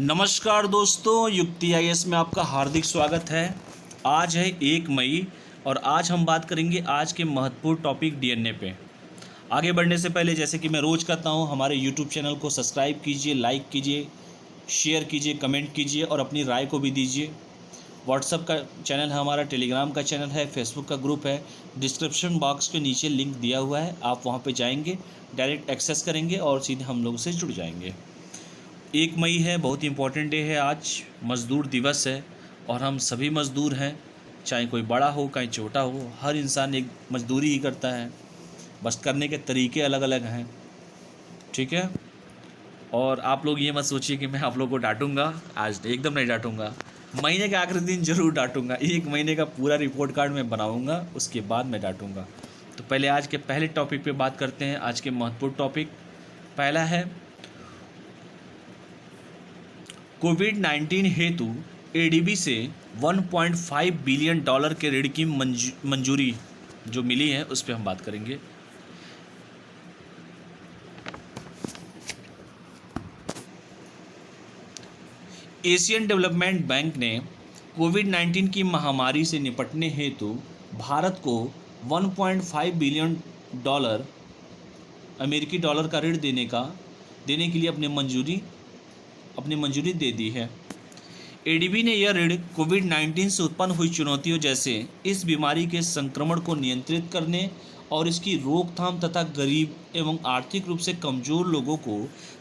नमस्कार दोस्तों, युक्ति आईएएस में आपका हार्दिक स्वागत है। आज है 1 मई और आज हम बात करेंगे आज के महत्वपूर्ण टॉपिक डीएनए पे। आगे बढ़ने से पहले जैसे कि मैं रोज़ कहता हूँ, हमारे यूट्यूब चैनल को सब्सक्राइब कीजिए, लाइक कीजिए, शेयर कीजिए, कमेंट कीजिए और अपनी राय को भी दीजिए। व्हाट्सअप का चैनल है हमारा, टेलीग्राम का चैनल है, फेसबुक का ग्रुप है। डिस्क्रिप्शन बॉक्स के नीचे लिंक दिया हुआ है, आप वहाँ पर जाएंगे, डायरेक्ट एक्सेस करेंगे और सीधे हम लोग से जुड़ जाएंगे। 1 मई है, बहुत इंपॉर्टेंट डे है आज, मज़दूर दिवस है और हम सभी मज़दूर हैं, चाहे कोई बड़ा हो चाहे छोटा हो, हर इंसान एक मज़दूरी ही करता है, बस करने के तरीके अलग अलग हैं। ठीक है। और आप लोग ये मत सोचिए कि मैं आप लोग को डांटूंगा, आज एकदम नहीं डांटूंगा, महीने के आखिरी दिन ज़रूर डांटूंगा। 1 महीने का पूरा रिपोर्ट कार्ड मैं बनाऊंगा, उसके बाद मैं डांटूंगा। तो पहले आज के पहले टॉपिक पे बात करते हैं। आज के महत्वपूर्ण टॉपिक पहला है कोविड-19 हेतु एडीबी से $1.5 बिलियन के ऋण की मंजूरी जो मिली है, उस पर हम बात करेंगे। एशियन डेवलपमेंट बैंक ने कोविड-19 की महामारी से निपटने हेतु भारत को $1.5 बिलियन अमेरिकी डॉलर का ऋण देने के लिए अपनी मंजूरी दे दी है। एडीबी ने यह ऋण कोविड-19 से उत्पन्न हुई चुनौतियों जैसे इस बीमारी के संक्रमण को नियंत्रित करने और इसकी रोकथाम तथा गरीब एवं आर्थिक रूप से कमज़ोर लोगों को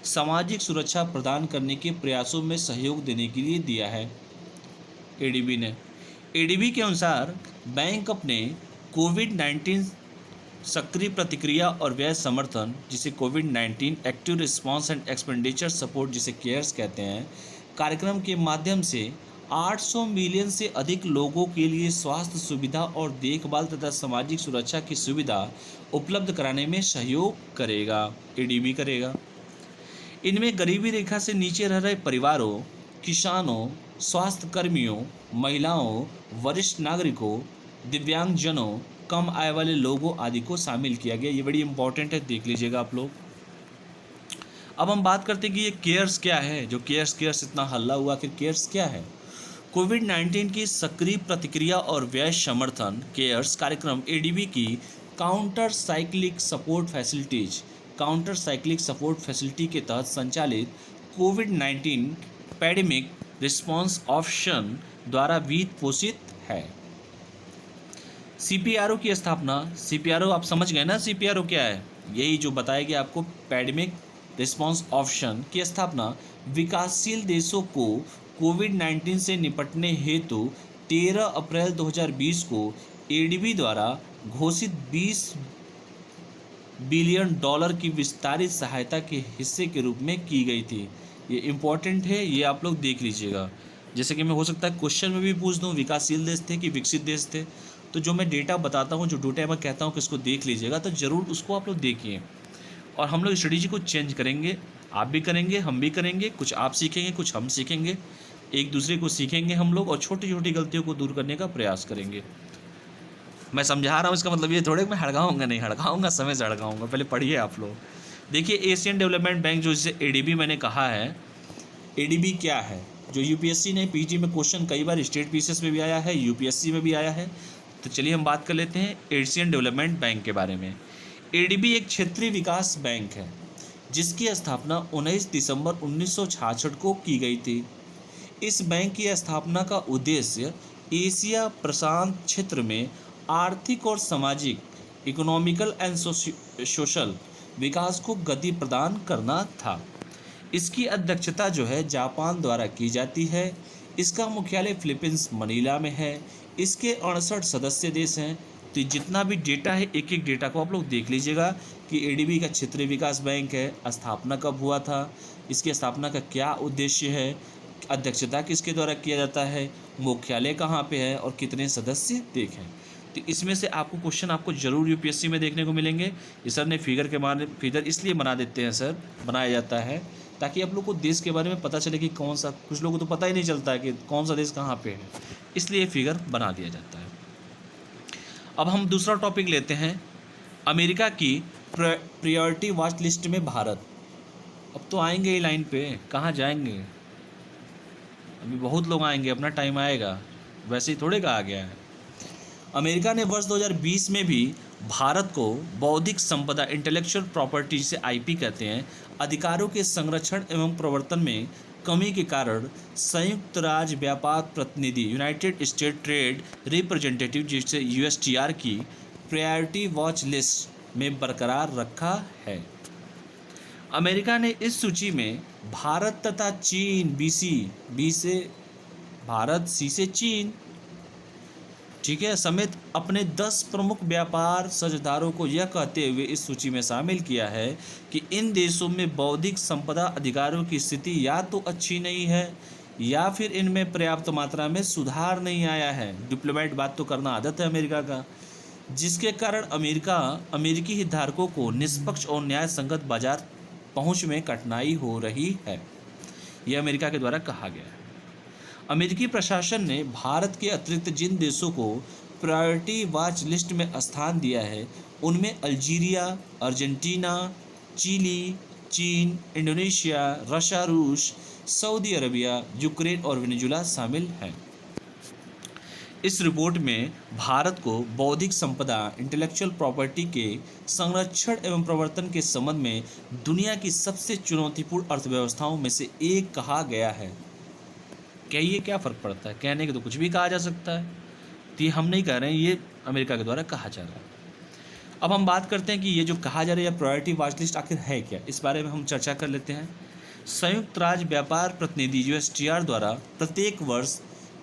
सामाजिक सुरक्षा प्रदान करने के प्रयासों में सहयोग देने के लिए दिया है। एडीबी के अनुसार बैंक अपने कोविड-19 सक्रिय प्रतिक्रिया और व्यय समर्थन, जिसे कोविड-19 active response and expenditure support, जिसे केयर्स कहते हैं, कार्यक्रम के माध्यम से 800 मिलियन से अधिक लोगों के लिए स्वास्थ्य सुविधा और देखभाल तथा सामाजिक सुरक्षा की सुविधा उपलब्ध कराने में सहयोग एडीबी करेगा। इनमें गरीबी रेखा से नीचे रह रहे परिवारों, किसानों, स्वास्थ्य कर्मियों, महिलाओं, वरिष्ठ नागरिकों, दिव्यांगजनों, कम आय वाले लोगों आदि को शामिल किया गया। ये बड़ी इंपॉर्टेंट है, देख लीजिएगा आप लोग। अब हम बात करते हैं कि ये केयर्स क्या है, जो केयर्स इतना हल्ला हुआ, फिर केयर्स क्या है। कोविड-19 की सक्रिय प्रतिक्रिया और व्यय समर्थन केयर्स कार्यक्रम एडीबी की काउंटर साइक्लिक सपोर्ट फैसिलिटी के तहत संचालित कोविड-19 पैंडेमिक रिस्पांस ऑप्शन द्वारा वित्त पोषित है। सीपीआरओ की स्थापना, सीपीआरओ आप समझ गए ना, सीपीआरओ क्या है, यही जो बताया गया आपको, पैंडेमिक रिस्पांस ऑप्शन की स्थापना विकासशील देशों को कोविड-19 से निपटने हेतु 13 अप्रैल 2020 को एडीबी द्वारा घोषित $20 बिलियन की विस्तारित सहायता के हिस्से के रूप में की गई थी। ये इम्पोर्टेंट है, ये आप लोग देख लीजिएगा। जैसे कि मैं हो सकता है क्वेश्चन में भी पूछ दूँ, विकासशील देश थे कि विकसित देश थे, तो जो मैं डेटा बताता हूँ, जो डेटा मैं कहता हूँ कि इसको देख लीजिएगा, तो ज़रूर उसको आप लोग देखिए। और हम लोग स्ट्रेटेजी को चेंज करेंगे, आप भी करेंगे, हम भी करेंगे, कुछ आप सीखेंगे, कुछ हम सीखेंगे, एक दूसरे को सीखेंगे हम लोग, और छोटी छोटी गलतियों को दूर करने का प्रयास करेंगे। मैं समझा रहा हूँ, इसका मतलब ये थोड़े मैं हड़काऊँगा, नहीं हड़काऊँगा, समय से हड़काऊँगा। पहले पढ़िए आप लोग। देखिए, एशियन डेवलपमेंट बैंक, जो जिसे एडीबी मैंने कहा है, एडीबी क्या है, जो यूपीएससी ने पीजी में क्वेश्चन कई बार स्टेट पीसीएस में भी आया है, यूपीएससी में भी आया है। तो चलिए हम बात कर लेते हैं एशियन डेवलपमेंट बैंक के बारे में। एडीबी एक क्षेत्रीय विकास बैंक है जिसकी स्थापना 19 दिसंबर 1966 को की गई थी। इस बैंक की स्थापना का उद्देश्य एशिया प्रशांत क्षेत्र में आर्थिक और सामाजिक इकोनॉमिकल एंड सोशल विकास को गति प्रदान करना था। इसकी अध्यक्षता जो है जापान द्वारा की जाती है। इसका मुख्यालय फिलीपींस मनीला में है। इसके 68 सदस्य देश हैं। तो जितना भी डेटा है, एक एक डेटा को आप लोग देख लीजिएगा कि एडीबी का क्षेत्रीय विकास बैंक है, स्थापना कब हुआ था, इसकी स्थापना का क्या उद्देश्य है, अध्यक्षता किसके द्वारा किया जाता है, मुख्यालय कहाँ पे है और कितने सदस्य देखें। तो इसमें से आपको क्वेश्चन आपको जरूर यूपीएससी में देखने को मिलेंगे। ये सर ने फिगर इसलिए बना देते हैं, सर बनाया जाता है ताकि आप लोग को देश के बारे में पता चले कि कौन सा, कुछ लोगों को तो पता ही नहीं चलता है कि कौन सा देश कहाँ पे है, इसलिए फिगर बना दिया जाता है। अब हम दूसरा टॉपिक लेते हैं, अमेरिका की प्रायोरिटी वॉच लिस्ट में भारत। अब तो आएंगे ही लाइन पे, कहाँ जाएंगे, अभी बहुत लोग आएंगे, अपना टाइम आएगा, वैसे ही थोड़े कहा गया है। अमेरिका ने वर्ष 2020 में भी भारत को बौद्धिक संपदा इंटेलेक्चुअल प्रॉपर्टी, जिसे आईपी कहते हैं, अधिकारों के संरक्षण एवं प्रवर्तन में कमी के कारण संयुक्त राज्य व्यापार प्रतिनिधि यूनाइटेड स्टेट ट्रेड रिप्रेजेंटेटिव, जिसे यूएसटीआर की प्रायोरिटी वॉच लिस्ट में बरकरार रखा है। अमेरिका ने इस सूची में भारत तथा चीन, बी से भारत, सी से चीन, ठीक है, समेत अपने 10 प्रमुख व्यापार साझेदारों को यह कहते हुए इस सूची में शामिल किया है कि इन देशों में बौद्धिक संपदा अधिकारों की स्थिति या तो अच्छी नहीं है या फिर इनमें पर्याप्त मात्रा में सुधार नहीं आया है। डिप्लोमेट बात तो करना आदत है अमेरिका का, जिसके कारण अमेरिकी हितधारकों को निष्पक्ष और न्याय संगत बाजार पहुंच में कठिनाई हो रही है। यह अमेरिका के द्वारा कहा गया है। अमेरिकी प्रशासन ने भारत के अतिरिक्त जिन देशों को प्रायोरिटी वॉच लिस्ट में स्थान दिया है उनमें अल्जीरिया, अर्जेंटीना, चिली, चीन, इंडोनेशिया, रशिया, रूस, सऊदी अरबिया, यूक्रेन और वेनेजुला शामिल हैं। इस रिपोर्ट में भारत को बौद्धिक संपदा इंटेलेक्चुअल प्रॉपर्टी के संरक्षण एवं प्रवर्तन के संबंध में दुनिया की सबसे चुनौतीपूर्ण अर्थव्यवस्थाओं में से एक कहा गया है। कहिए क्या फ़र्क पड़ता है, कहने के तो कुछ भी कहा जा सकता है, तो ये हम नहीं कह रहे हैं, ये अमेरिका के द्वारा कहा जा रहा है। अब हम बात करते हैं कि ये जो कहा जा रहा है प्रायोरिटी वॉच लिस्ट आखिर है क्या, इस बारे में हम चर्चा कर लेते हैं। संयुक्त राज्य व्यापार प्रतिनिधि यूएसटीआर द्वारा प्रत्येक वर्ष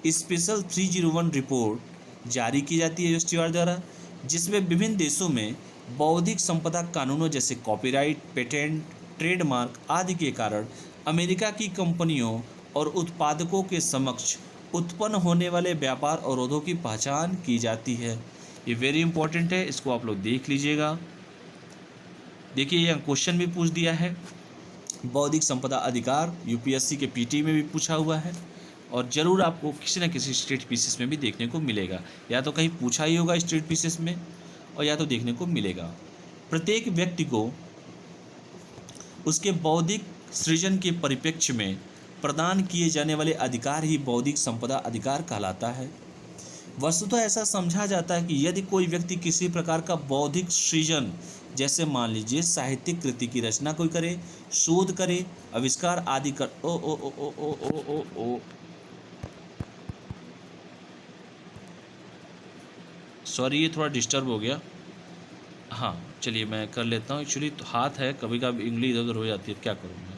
स्पेशल 301 रिपोर्ट जारी की जाती है यूएसटीआर द्वारा, जिसमें विभिन्न देशों में बौद्धिक संपदा कानूनों जैसे कॉपीराइट, पेटेंट, ट्रेडमार्क आदि के कारण अमेरिका की कंपनियों और उत्पादकों के समक्ष उत्पन्न होने वाले व्यापार अवरोधों की पहचान की जाती है। ये वेरी इंपॉर्टेंट है, इसको आप लोग देख लीजिएगा। देखिए यहाँ क्वेश्चन भी पूछ दिया है, बौद्धिक संपदा अधिकार यूपीएससी के पीटी में भी पूछा हुआ है और ज़रूर आपको किसी न किसी स्टेट पीसीस में भी देखने को मिलेगा, या तो कहीं पूछा ही होगा स्टेट पीसीस में और या तो देखने को मिलेगा। प्रत्येक व्यक्ति को उसके बौद्धिक सृजन के परिप्रेक्ष्य में प्रदान किए जाने वाले अधिकार ही बौद्धिक संपदा अधिकार कहलाता है। वस्तुतः ऐसा समझा जाता है कि यदि कोई व्यक्ति किसी प्रकार का बौद्धिक सृजन, जैसे मान लीजिए साहित्यिक कृति की रचना कोई करे, शोध करे, आविष्कार आदि कर सॉरी ये थोड़ा डिस्टर्ब हो गया। हाँ चलिए मैं कर लेता हूँ, एक्चुअली तो हाथ है, कभी कभी उंगली इधर उधर हो जाती है, क्या करूँगा।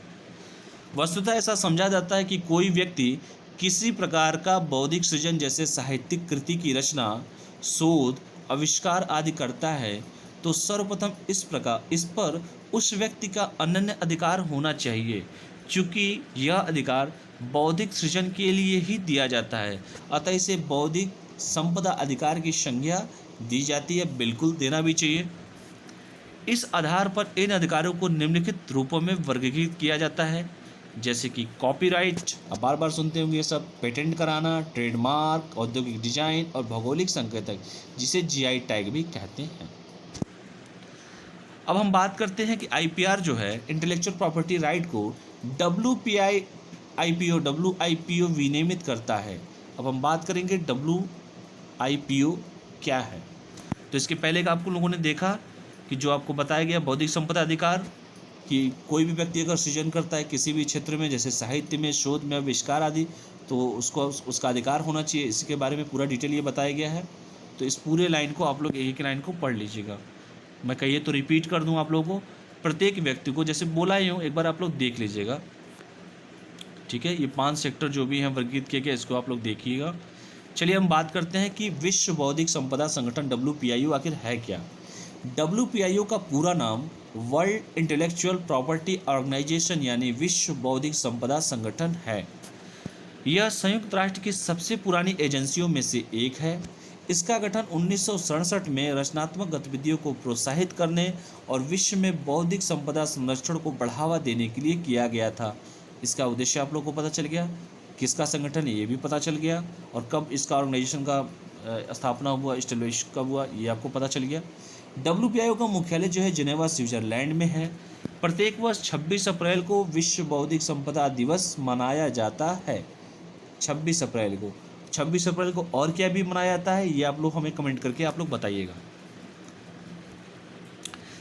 वस्तुतः ऐसा समझा जाता है कि कोई व्यक्ति किसी प्रकार का बौद्धिक सृजन जैसे साहित्यिक कृति की रचना, शोध, आविष्कार आदि करता है तो सर्वप्रथम इस पर उस व्यक्ति का अनन्य अधिकार होना चाहिए, क्योंकि यह अधिकार बौद्धिक सृजन के लिए ही दिया जाता है, अतः इसे बौद्धिक संपदा अधिकार की संज्ञा दी जाती है, बिल्कुल देना भी चाहिए। इस आधार पर इन अधिकारों को निम्नलिखित रूपों में वर्गीकृत किया जाता है, जैसे कि कॉपीराइट, आप बार बार सुनते होंगे ये सब, पेटेंट कराना, ट्रेडमार्क, औद्योगिक डिजाइन और भौगोलिक संकेतक, जिसे जीआई टैग भी कहते हैं। अब हम बात करते हैं कि आईपीआर जो है इंटेलेक्चुअल प्रॉपर्टी राइट को डब्ल्यूआईपीओ विनियमित करता है। अब हम बात करेंगे डब्ल्यूआईपीओ क्या है। तो इसके पहले का आपको लोगों ने देखा कि जो आपको बताया गया बौद्धिक संपदा अधिकार, कि कोई भी व्यक्ति अगर सृजन करता है किसी भी क्षेत्र में, जैसे साहित्य में, शोध में, आविष्कार आदि, तो उसका अधिकार होना चाहिए। इसके बारे में पूरा डिटेल ये बताया गया है। तो इस पूरे लाइन को आप लोग एक लाइन को पढ़ लीजिएगा। मैं कहिए तो रिपीट कर दूं आप लोगों को, प्रत्येक व्यक्ति को जैसे बोला ही हूँ, एक बार आप लोग देख लीजिएगा, ठीक है। ये 5 सेक्टर जो भी हैं वर्गीकृत किए गए, इसको आप लोग देखिएगा। चलिए हम बात करते हैं कि विश्व बौद्धिक संपदा संगठन WPIO आखिर है क्या। WPIO का पूरा नाम वर्ल्ड इंटेलेक्चुअल प्रॉपर्टी ऑर्गेनाइजेशन यानी विश्व बौद्धिक संपदा संगठन है। यह संयुक्त राष्ट्र की सबसे पुरानी एजेंसियों में से एक है। इसका गठन 1967 में रचनात्मक गतिविधियों को प्रोत्साहित करने और विश्व में बौद्धिक संपदा संरक्षण को बढ़ावा देने के लिए किया गया था। इसका उद्देश्य आप लोगों को पता चल गया, किसका संगठन है ये भी पता चल गया, और कब इसका ऑर्गेनाइजेशन का स्थापना हुआ, इस्टेब्लिश कब हुआ, ये आपको पता चल गया। WPIO का मुख्यालय जो है जिनेवा, स्विट्जरलैंड में है। प्रत्येक वर्ष 26 अप्रैल को विश्व बौद्धिक संपदा दिवस मनाया जाता है। 26 अप्रैल को। 26 अप्रैल को और क्या भी मनाया जाता है ये आप लोग हमें कमेंट करके आप लोग बताइएगा।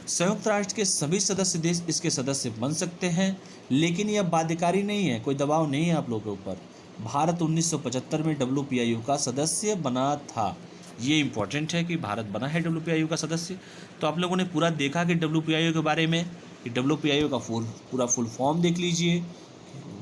संयुक्त राष्ट्र के सभी सदस्य देश इसके सदस्य बन सकते हैं, लेकिन यह बाध्यकारी नहीं है, कोई दबाव नहीं है आप लोगों के ऊपर। भारत 1975 में WPIU का सदस्य बना था। ये इम्पोर्टेंट है कि भारत बना है WPIU का सदस्य। तो आप लोगों ने पूरा देखा कि WPIU के बारे में, कि WPIU का पूरा फुल फॉर्म देख लीजिए।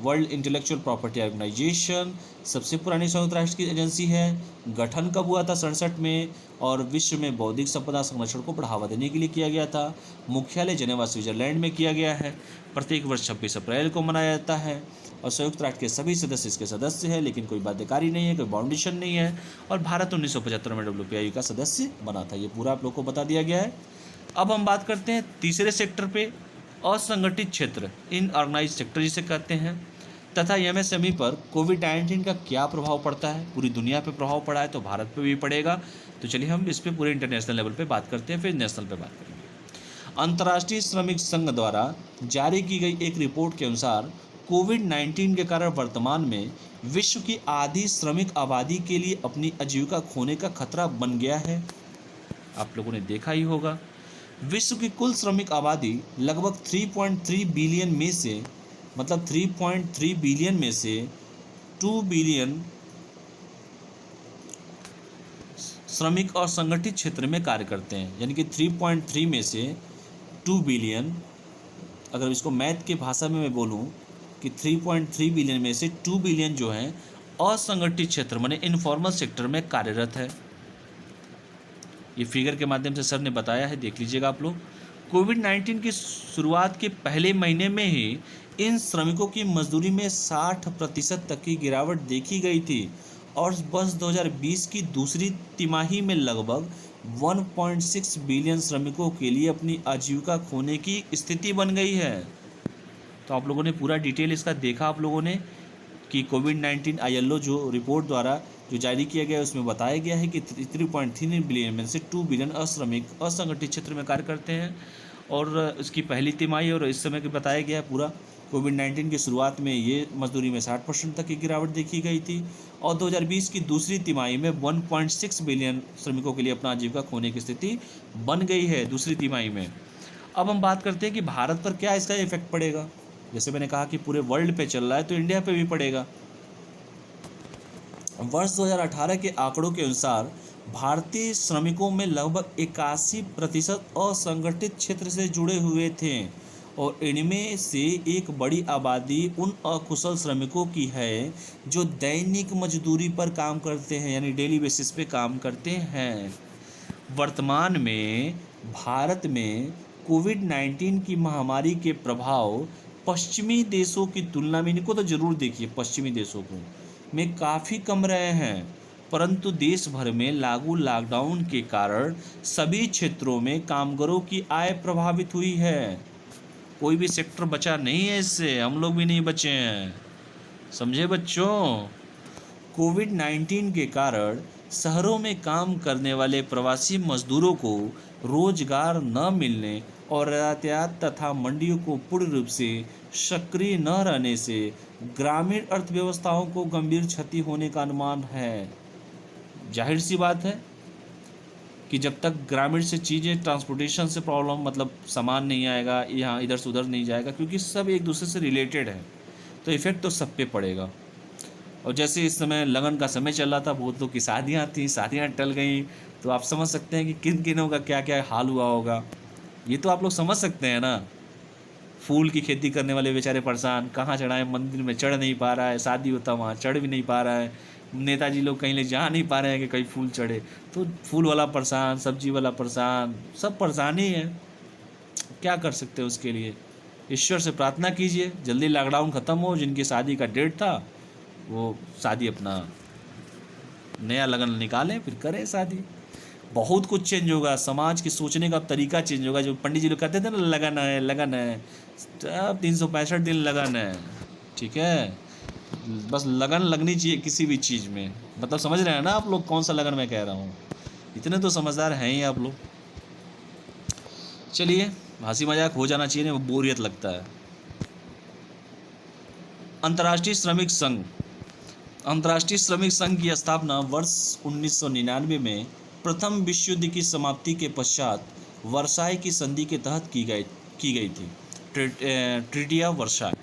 वर्ल्ड इंटेलेक्चुअल प्रॉपर्टी ऑर्गेनाइजेशन सबसे पुरानी संयुक्त राष्ट्र की एजेंसी है। गठन कब हुआ था? 67 में, और विश्व में बौद्धिक संपदा संरक्षण को बढ़ावा देने के लिए किया गया था। मुख्यालय जेनेवा स्विट्जरलैंड में किया गया है। प्रत्येक वर्ष 26 अप्रैल को मनाया जाता है, और संयुक्त राष्ट्र के सभी सदस्य इसके सदस्य हैं, लेकिन कोई बाध्यकारी नहीं है, कोई बाउंडेशन नहीं है। और भारत 1975 में WPIU का सदस्य बना था। ये पूरा आप लोग को बता दिया गया है। अब हम बात करते हैं तीसरे सेक्टर पे, असंगठित क्षेत्र, इनऑर्गेनाइज सेक्टर जिसे कहते हैं, तथा MSME पर कोविड-19 का क्या प्रभाव पड़ता है। पूरी दुनिया पे प्रभाव पड़ा है तो भारत पे भी पड़ेगा। तो चलिए हम इस पे पूरे इंटरनेशनल लेवल पे बात करते हैं, फिर नेशनल पे बात करेंगे। अंतर्राष्ट्रीय श्रमिक संघ द्वारा जारी की गई एक रिपोर्ट के अनुसार कोविड-19 के कारण वर्तमान में विश्व की आधी श्रमिक आबादी के लिए अपनी आजीविका खोने का खतरा बन गया है। आप लोगों ने देखा ही होगा, विश्व की कुल श्रमिक आबादी लगभग 3.3 बिलियन में से, मतलब 3.3 बिलियन में से 2 बिलियन श्रमिक और संगठित क्षेत्र में कार्य करते हैं। यानी कि 3.3 में से 2 बिलियन, अगर इसको मैथ के भाषा में मैं बोलूं कि 3.3 बिलियन में से 2 बिलियन जो हैं असंगठित क्षेत्र माने इनफॉर्मल सेक्टर में कार्यरत है। ये फिगर के माध्यम से सर ने बताया है, देख लीजिएगा आप लोग। कोविड-19 की शुरुआत के पहले महीने में ही इन श्रमिकों की मजदूरी में 60% तक की गिरावट देखी गई थी, और वर्ष 2020 की दूसरी तिमाही में लगभग 1.6 बिलियन श्रमिकों के लिए अपनी आजीविका खोने की स्थिति बन गई है। तो आप लोगों ने पूरा डिटेल इसका देखा आप लोगों ने कि कोविड-19 ILO जो रिपोर्ट द्वारा जो जारी किया गया है उसमें बताया गया है कि 3.3 बिलियन में से 2 बिलियन अश्रमिक असंगठित क्षेत्र में कार्य करते हैं, और इसकी पहली तिमाही और इस समय की बताया गया है पूरा। कोविड-19 की शुरुआत में ये मजदूरी में 60% तक की गिरावट देखी गई थी, और 2020 की दूसरी तिमाही में 1.6 बिलियन श्रमिकों के लिए अपना आजीविका खोने की स्थिति बन गई है दूसरी तिमाही में। अब हम बात करते हैं कि भारत पर क्या इसका इफेक्ट पड़ेगा। जैसे मैंने कहा कि पूरे वर्ल्ड पे चल रहा है तो इंडिया पे भी पड़ेगा। वर्ष 2018 के आंकड़ों के अनुसार भारतीय श्रमिकों में लगभग 81% असंगठित क्षेत्र से जुड़े हुए थे, और इनमें से एक बड़ी आबादी उन अकुशल श्रमिकों की है जो दैनिक मजदूरी पर काम करते हैं, यानी डेली बेसिस पे काम करते हैं। वर्तमान में भारत में कोविड-19 की महामारी के प्रभाव पश्चिमी देशों की तुलना में, इनको तो जरूर देखिए, पश्चिमी देशों को में काफ़ी कम रहे हैं, परंतु देश भर में लागू लॉकडाउन के कारण सभी क्षेत्रों में कामगारों की आय प्रभावित हुई है। कोई भी सेक्टर बचा नहीं है इससे, हम लोग भी नहीं बचे हैं, समझे बच्चों। कोविड-19 के कारण शहरों में काम करने वाले प्रवासी मजदूरों को रोजगार न मिलने और यातायात तथा मंडियों को पूर्ण रूप से सक्रिय न रहने से ग्रामीण अर्थव्यवस्थाओं को गंभीर क्षति होने का अनुमान है। जाहिर सी बात है कि जब तक ग्रामीण से चीज़ें, ट्रांसपोर्टेशन से प्रॉब्लम, मतलब सामान नहीं आएगा, यहाँ इधर से उधर नहीं जाएगा, क्योंकि सब एक दूसरे से रिलेटेड है, तो इफ़ेक्ट तो सब पे पड़ेगा। और जैसे इस समय लगन का समय चल रहा था, बहुत लोग की शादियाँ थी, शादियाँ टल गई, तो आप समझ सकते हैं कि किन किनों का क्या क्या हाल हुआ होगा। ये तो आप लोग समझ सकते हैं ना। फूल की खेती करने वाले बेचारे परेशान, कहाँ चढ़ाएं, मंदिर में चढ़ नहीं पा रहा है, शादी होता वहाँ चढ़ भी नहीं पा रहा है, नेताजी लोग कहीं ले जा नहीं पा रहे हैं कि कहीं फूल चढ़े, तो फूल वाला परेशान, सब्जी वाला परेशान, सब परेशानी है। क्या कर सकते हैं उसके लिए? ईश्वर से प्रार्थना कीजिए जल्दी लॉकडाउन ख़त्म हो। जिनकी शादी का डेट था वो शादी अपना नया लगन निकालें, फिर करें शादी। बहुत कुछ चेंज होगा, समाज की सोचने का तरीका चेंज होगा। जो पंडित जी लोग कहते थे ना, लगन है लगन है, अब 365 दिन लगन है, ठीक है। बस लगन लगनी चाहिए किसी भी चीज़ में, मतलब समझ रहे हैं ना आप लोग कौन सा लगन मैं कह रहा हूँ। इतने तो समझदार हैं ही आप लोग। चलिए, हंसी मजाक हो जाना चाहिए, वो बोरियत लगता है। अंतर्राष्ट्रीय श्रमिक संघ अंतर्राष्ट्रीय श्रमिक संघ की स्थापना वर्ष 1999 में प्रथम विश्व युद्ध की समाप्ति के पश्चात वर्साई की संधि के तहत की गई थी। Treaty of Versailles.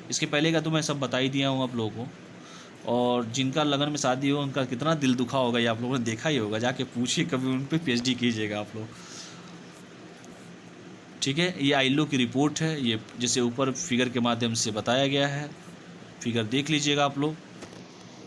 इसके पहले का तो मैं सब बता ही दिया हूँ आप लोगों को। और जिनका लगन में शादी हो उनका कितना दिल दुखा होगा ये आप लोगों ने देखा ही होगा, जाके पूछिए कभी उन पर PhD कीजिएगा आप लोग। ठीक है, ये आईएलओ की रिपोर्ट है, ये जैसे ऊपर फिगर के माध्यम से बताया गया है, फिगर देख लीजिएगा आप लोग।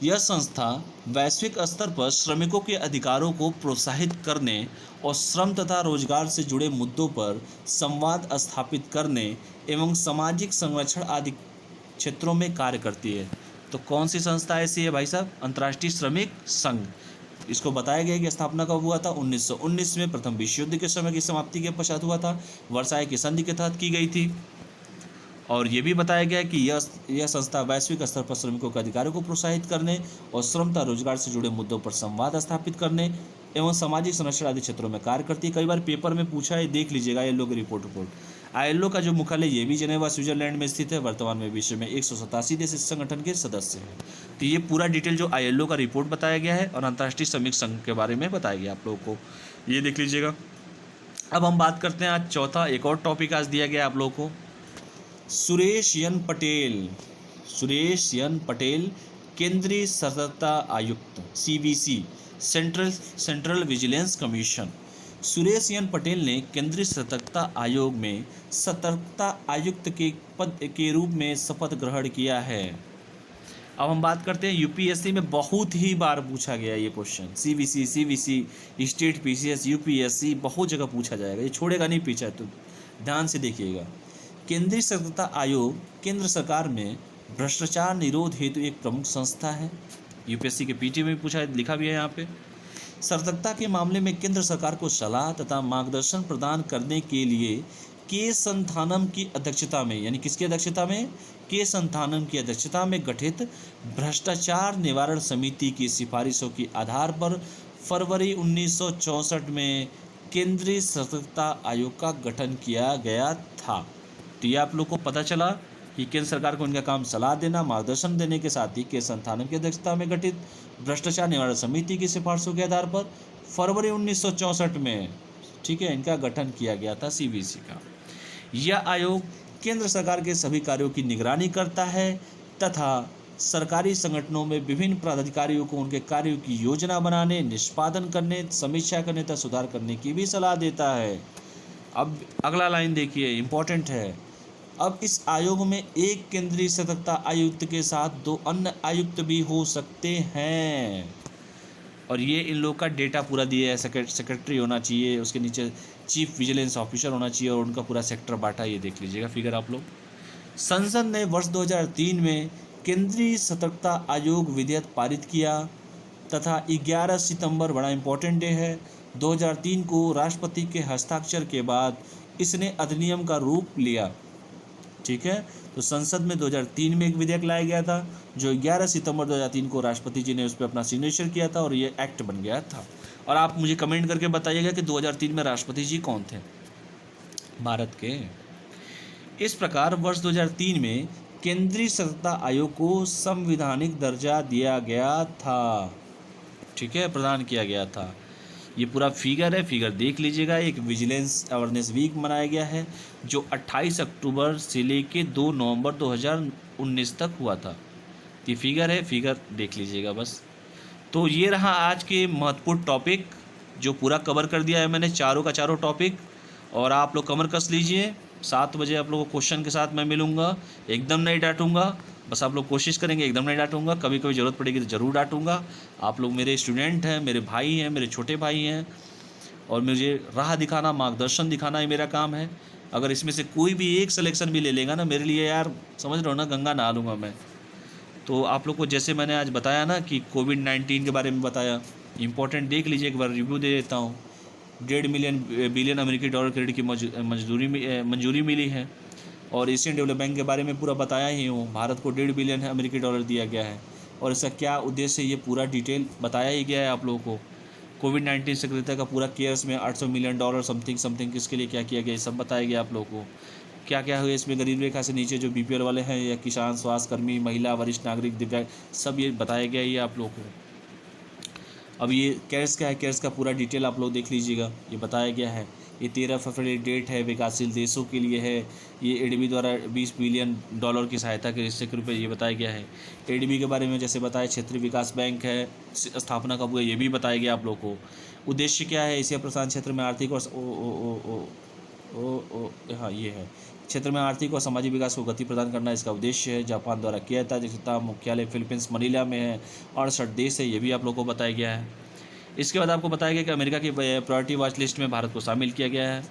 यह संस्था वैश्विक स्तर पर श्रमिकों के अधिकारों को प्रोत्साहित करने और श्रम तथा रोजगार से जुड़े मुद्दों पर संवाद स्थापित करने एवं सामाजिक संरक्षण आदि क्षेत्रों में कार्य करती है। तो कौन सी संस्था ऐसी है भाई साहब? अंतर्राष्ट्रीय श्रमिक संघ। इसको बताया गया कि स्थापना कब हुआ था? 1919 में प्रथम विश्व युद्ध के समय की समाप्ति के पश्चात हुआ था, वर्साई की संधि के तहत की गई थी। और ये भी बताया गया कि यह संस्था वैश्विक स्तर पर श्रमिकों के अधिकारों को प्रोत्साहित करने और श्रम तथा रोजगार से जुड़े मुद्दों पर संवाद स्थापित करने एवं सामाजिक संरक्षण आदि क्षेत्रों में कार्य करती है। कई बार पेपर में पूछा है, देख लीजिएगा आईएलओ की रिपोर्ट। आईएलओ का जो मुख्यालय ये भी जेनेवा स्विट्जरलैंड में स्थित है। वर्तमान में विश्व में 187 देश इस संगठन के सदस्य हैं। तो ये पूरा डिटेल जो आईएलओ का रिपोर्ट बताया गया है और अंतर्राष्ट्रीय श्रमिक संघ के बारे में बताया गया आप लोगों को, ये देख लीजिएगा। अब हम बात करते हैं आज चौथा, एक और टॉपिक आज दिया गया आप लोगों को, सुरेश एन पटेल केंद्रीय सतर्कता आयुक्त CVC central vigilance commission. Suresh N Patel ने केंद्रीय सतर्कता आयोग में सतर्कता आयुक्त के पद के रूप में शपथ ग्रहण किया है। अब हम बात करते हैं यूपीएससी में बहुत ही बार पूछा गया ये question. CVC state PCS UPSC बहुत जगह पूछा जाएगा, ये छोड़ेगा नहीं पीछा, तो ध्यान से देखिएगा। केंद्रीय सतर्कता आयोग केंद्र सरकार में भ्रष्टाचार निरोध हेतु एक प्रमुख संस्था है। यूपीएससी के पीटी में पूछा है, लिखा भी है यहाँ पे। सतर्कता के मामले में केंद्र सरकार को सलाह तथा मार्गदर्शन प्रदान करने के लिए के संथानम की अध्यक्षता में, यानी किसकी अध्यक्षता में? के संथानम की अध्यक्षता में गठित भ्रष्टाचार निवारण समिति की सिफारिशों के आधार पर फरवरी 1964 में केंद्रीय सतर्कता आयोग का गठन किया गया था। तो ये आप लोग को पता चला कि केंद्र सरकार को इनका काम सलाह देना, मार्गदर्शन देने के साथ ही के संथानम की अध्यक्षता में गठित भ्रष्टाचार निवारण समिति की सिफारिशों के आधार पर फरवरी 1964 में, ठीक है, इनका गठन किया गया था CVC का। यह आयोग केंद्र सरकार के सभी कार्यों की निगरानी करता है तथा सरकारी संगठनों में विभिन्न पदाधिकारियों को उनके कार्यों की योजना बनाने, निष्पादन करने, समीक्षा करने तथा सुधार करने की भी सलाह देता है। अब अगला लाइन देखिए, इम्पोर्टेंट है। अब इस आयोग में एक केंद्रीय सतर्कता आयुक्त के साथ 2 अन्य आयुक्त भी हो सकते हैं। और ये इन लोग का डेटा पूरा दिया है, सेक्रेटरी होना चाहिए, उसके नीचे चीफ विजिलेंस ऑफिसर होना चाहिए और उनका पूरा सेक्टर बांटा, ये देख लीजिएगा फिगर आप लोग। संसद ने वर्ष 2003 में केंद्रीय सतर्कता आयोग विधेयक पारित किया तथा 11 सितंबर, बड़ा इंपॉर्टेंट डे है, 2003 को राष्ट्रपति के हस्ताक्षर के बाद इसने अधिनियम का रूप लिया। ठीक है, तो संसद में 2003 में एक विधेयक लाया गया था जो 11 सितंबर 2003 को राष्ट्रपति जी ने उस पर अपना सिग्नेचर किया था और ये एक्ट बन गया था। और आप मुझे कमेंट करके बताइएगा कि 2003 में राष्ट्रपति जी कौन थे भारत के। इस प्रकार वर्ष 2003 में केंद्रीय सतर्कता आयोग को संवैधानिक दर्जा दिया गया था, ठीक है, प्रदान किया गया था। ये पूरा फिगर है, फिगर देख लीजिएगा। एक विजिलेंस अवेयरनेस वीक मनाया गया है जो 28 अक्टूबर से लेके 2 नवंबर 2019 तक हुआ था। ये फिगर है, फिगर देख लीजिएगा बस। तो ये रहा आज के महत्वपूर्ण टॉपिक जो पूरा कवर कर दिया है मैंने, चारों का चारों टॉपिक। और आप लोग कमर कस लीजिए, 7 बजे आप लोगों को क्वेश्चन के साथ मैं मिलूँगा। एकदम नहीं डांटूंगा, बस आप लोग कोशिश करेंगे, एकदम नहीं डांटूंगा। कभी कभी ज़रूरत पड़ेगी तो ज़रूर डांटूंगा। आप लोग मेरे स्टूडेंट हैं, मेरे भाई हैं, मेरे छोटे भाई हैं और मुझे राह दिखाना, मार्गदर्शन दिखाना ही मेरा काम है। अगर इसमें से कोई भी एक सिलेक्शन भी ले लेगा ना, मेरे लिए यार समझ रहे हो ना, गंगा नहा लूँगा मैं। तो आप लोग को जैसे मैंने आज बताया ना कि कोविड-19 के बारे में बताया, इंपॉर्टेंट देख लीजिए, एक बार रिव्यू दे देता हूँ। 1.5 बिलियन अमेरिकी डॉलर क्रेडिट की मंजूरी मिली है और एशियन डेवलप बैंक के बारे में पूरा बताया ही हूँ। भारत को 1.5 बिलियन अमेरिकी डॉलर दिया गया है और इसका क्या उद्देश्य है ये पूरा डिटेल बताया ही गया है आप लोगों को। कोविड-19 सक्रियता का पूरा केयर्स में $800 मिलियन समथिंग किसके लिए क्या किया गया, ये सब बताया गया आप लोगों को। क्या क्या हुए इसमें, गरीब रेखा से नीचे जो बीपीएल वाले हैं या किसान, स्वास्थ्य कर्मी, महिला, वरिष्ठ नागरिक, दिव्यांग, सब ये बताया गया है ये आप लोगों को। अब ये कैर्स क्या है, कैर्स का पूरा डिटेल आप लोग देख लीजिएगा, ये बताया गया है। ये 13 फरवरी डेट है, विकासशील देशों के लिए है। ये एडीबी द्वारा $20 बिलियन की सहायता के हिस्से के रूप में ये बताया गया है। एडीबी के बारे में जैसे बताया, क्षेत्रीय विकास बैंक है, स्थापना कब हुआ ये भी बताया गया आप लोग को। उद्देश्य क्या है, एशिया प्रशांत क्षेत्र में आर्थिक और हाँ ये है, क्षेत्र में आर्थिक और सामाजिक विकास को गति प्रदान करना इसका उद्देश्य है। जापान द्वारा किया जाता है, जिसका मुख्यालय फिलीपींस मनीला में है। 68 देश है, ये भी आप लोग को बताया गया है। इसके बाद आपको बताया गया कि अमेरिका की प्रायोरिटी वॉच लिस्ट में भारत को शामिल किया गया है।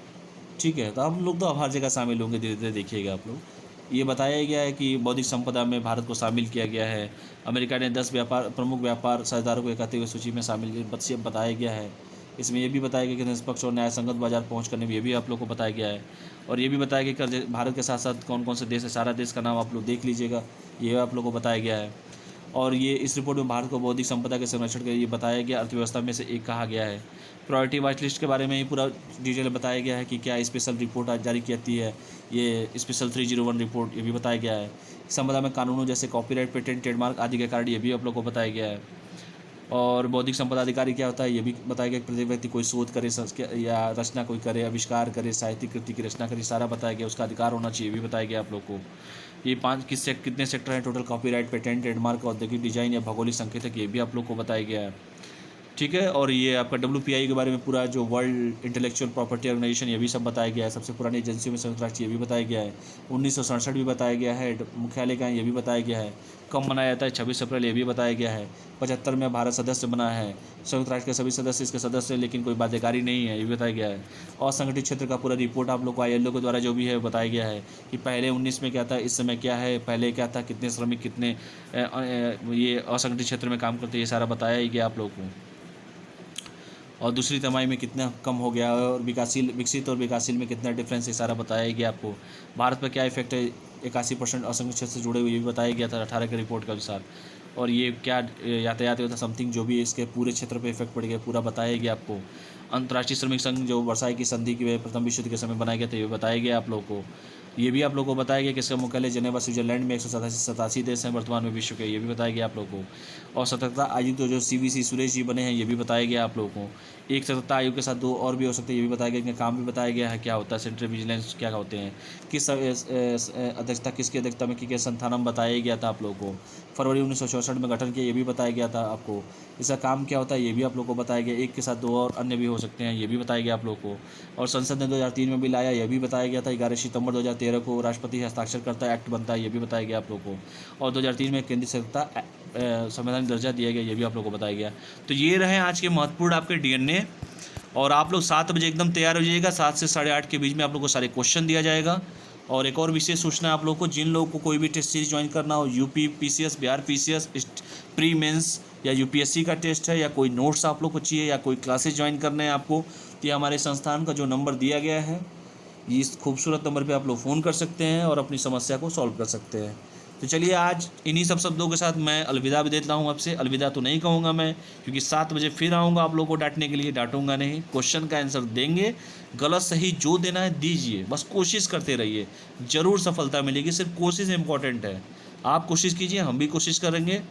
ठीक है, तो हम लोग तो अब हर जगह शामिल होंगे, धीरे धीरे देखिएगा आप लोग। ये बताया गया है कि बौद्धिक संपदा में भारत को शामिल किया गया है। अमेरिका ने 10 प्रमुख व्यापार साझेदारों को 71वीं सूची में शामिल बताया गया है। इसमें यह भी बताया गया कि निष्पक्ष और न्यायसंगत बाजार पहुंच करने में, ये भी आप लोग को बताया गया है। और ये भी बताया गया कि भारत के साथ साथ कौन कौन से देश है, सारा देश का नाम आप लोग देख लीजिएगा, ये आप लोग को बताया गया है। और ये इस रिपोर्ट में भारत को बौद्धिक संपदा के संरक्षण के लिए बताया गया अर्थव्यवस्था में से एक कहा गया है। प्रायोरिटी वॉच लिस्ट के बारे में ही पूरा डिटेल बताया गया है कि क्या स्पेशल रिपोर्ट आज जारी की जाती है, ये स्पेशल 301 रिपोर्ट, ये भी बताया गया है। संपदा में कानूनों जैसे कॉपीराइट, पेटेंट, ट्रेडमार्क आदि के कारण ये भी आप लोग को बताया गया है। और बौद्धिक संपदा अधिकारी क्या होता है ये भी बताया गया। प्रत्येक व्यक्ति कोई शोध करे या रचना कोई करे, आविष्कार करे, साहित्यिक कृति की रचना करे, सारा बताया गया, उसका अधिकार होना चाहिए, भी बताया गया आप लोग को। ये कितने सेक्टर हैं टोटल, कॉपीराइट, पेटेंट, ट्रेडमार्क, औद्योगिक डिजाइन या भौगोलिक संकेतक, ये भी आप लोग को बताया गया है। ठीक है, और ये आपका WPI के बारे में पूरा जो वर्ल्ड इंटेलेक्चुअल प्रॉपर्टी ऑर्गेनाइजेशन, ये भी सब बताया गया है। सबसे पुरानी एजेंसियों में संयुक्त राष्ट्र, ये भी बताया गया है। 1967 भी बताया गया है। मुख्यालय का ये भी बताया गया है। कब मनाया जाता है, 26 अप्रैल, ये भी बताया गया है। 75 में भारत सदस्य बना है। संयुक्त राष्ट्र के सभी सदस्य इसके सदस्य हैं, लेकिन कोई बाध्यकारी नहीं है, ये भी बताया गया है। असंगठित क्षेत्र का पूरा रिपोर्ट आप लोग को ILO के द्वारा जो भी है बताया गया है कि पहले 19 में क्या था, इस समय क्या है, पहले क्या था, कितने श्रमिक, कितने ये असंगठित क्षेत्र में काम करते, ये सारा बताया ही गया आप लोग को। और दूसरी तिमाही में कितना कम हो गया, और विकसित और विकासशील में कितना डिफरेंस है, सारा बताया गया आपको। भारत पर क्या इफेक्ट है, 81% असंगठित क्षेत्र से जुड़े हुए, ये भी बताया गया था 18 के रिपोर्ट के अनुसार। और ये क्या यातायात होता समथिंग जो भी इसके पूरे क्षेत्र पे इफेक्ट पड़ गया, पूरा बताया गया आपको। अंतर्राष्ट्रीय श्रमिक संघ जो वर्साई की संधि की प्रथम विश्व युद्ध के समय बनाया गया था, ये बताया गया आप लोग को। ये भी आप लोग को बताया गया कि इसका मुख्यालय जेनेवा स्विट्जरलैंड में 187 देश हैं वर्तमान में विश्व के, ये भी बताया गया आप लोग को। और सतर्कता आयोग तो जो CVC सुरेश जी बने हैं, ये भी बताया गया आप लोगों को। एक सतर्कता आयोग के साथ 2 और भी हो सकते हैं, ये भी बताया गया। इनका काम भी बताया गया है, क्या होता है सेंट्रल विजिलेंस, क्या होते हैं, किस अध्यक्षता, किसकी अध्यक्षता में किस संस्थान बताया गया था आप लोग को। फरवरी 1964 में गठन किया, ये भी बताया गया था आपको। इसका काम क्या होता है ये भी आप लोग को बताया गया। एक के साथ 2 और अन्य भी हो सकते हैं, ये भी बताया गया आप लोग को। और संसद ने 2003 में भी लाया, यह भी बताया गया था। 11 सितंबर 2013 को राष्ट्रपति हस्ताक्षर करता है, एक्ट बनता है, ये भी बताया गया आप लोग को। और 2003 में केंद्रीय सत्ता संवैधानिक दर्जा दिया गया, ये भी आप लोग को बताया गया। तो ये रहे आज के महत्वपूर्ण आपके DNA। और आप लोग 7 बजे एकदम तैयार हो जाइएगा। 7 से 8:30 के बीच में आप लोग को सारे क्वेश्चन दिया जाएगा। और एक और विशेष सूचना है आप लोग को, जिन लोगों को कोई भी टेस्ट सीरीज ज्वाइन करना हो, UP PCS, Bihar PCS, pre mains या UPSC का टेस्ट है, या कोई नोट्स आप लोग को चाहिए, या कोई क्लासेस ज्वाइन करने हैं आपको, तो ये हमारे संस्थान का जो नंबर दिया गया है, इस खूबसूरत नंबर पे आप लोग फ़ोन कर सकते हैं और अपनी समस्या को सॉल्व कर सकते हैं। तो चलिए, आज इन्हीं सब शब्दों के साथ मैं अलविदा भी देता हूँ आपसे। अलविदा तो नहीं कहूँगा मैं, क्योंकि 7 बजे फिर आऊँगा आप लोगों को डांटने के लिए। डांटूंगा नहीं, क्वेश्चन का आंसर देंगे, गलत सही जो देना है दीजिए, बस कोशिश करते रहिए, ज़रूर सफलता मिलेगी। सिर्फ कोशिश इंपॉर्टेंट है। आप कोशिश कीजिए, हम भी कोशिश करेंगे,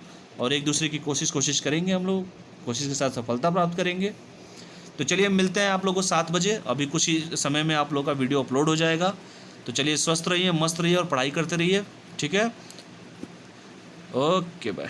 और एक दूसरे की कोशिश करेंगे। हम लोग कोशिश के साथ सफलता प्राप्त करेंगे। तो चलिए, मिलते हैं आप लोगों को 7 बजे। अभी कुछ ही समय में आप लोग का वीडियो अपलोड हो जाएगा। तो चलिए, स्वस्थ रहिए, मस्त रहिए और पढ़ाई करते रहिए। ठीक है, ओके, बाय।